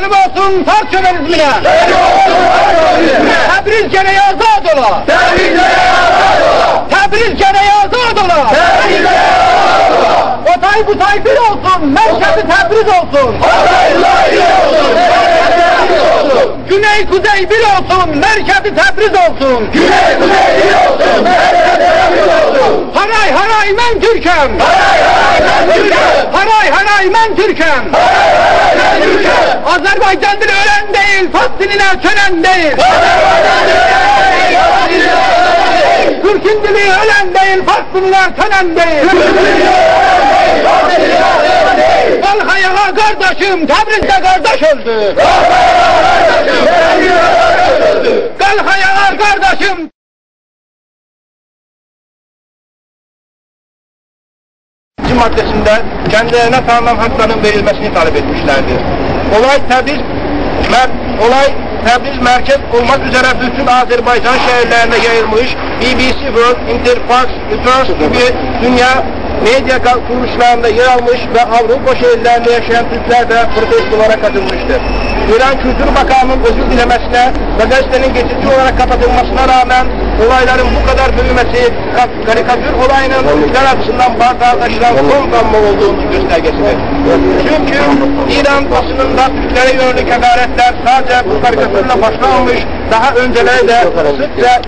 Selim olsun Fars şövenizmine. Tebriz gene azad ola. Tebriz gene azad ola. O tay bu tay bir olsun. Merkezi Tebriz olsun. Güney kuzey bir olsun. Merkezi Tebriz olsun. Güney kuzey bir olsun. Merkezi Tebriz olsun. Haray haray men Türkem. Haray haray men Türkem. Haray haray men Türkem. Haray haray men Türkem. Azerbaycan dili ölen değil, Fars diline sönen değil. Azerbaycan dili ölen değil, Fars diline sönen değil. Türk'ün dili ölen değil, Fars diline sönen değil. Türk'ün dili ölen değil, Fars diline sönen değil. Kalk ayağa kardeşim, Tebriz'de kardeş öldü. Kalk ayağa kardeşim, Tebriz'de kardeş öldü. Kalk ayağa kardeşim. Maddesinde kendilerine tanınan hakların verilmesini talep etmişlerdir. Tebriz merkez olmak üzere bütün Azerbaycan şehirlerine yayılmış, BBC World, Interfax, Reuters gibi dünya medya kuruluşlarında yer almış ve Avrupa şehirlerinde yaşayan Türkler de protestolara katılmıştır. İran Kültür Bakanı'nın özür dilemesine ve gazetenin geçici olarak kapatılmasına rağmen olayların bu kadar büyümesi karikatür olayının Türkler açısından bardağa son damla olduğunun göstergesidir. Çünkü İran basınında Türklere yönelik hakaretler sadece bu karikatürle başlamamış, daha önceleri de sıkça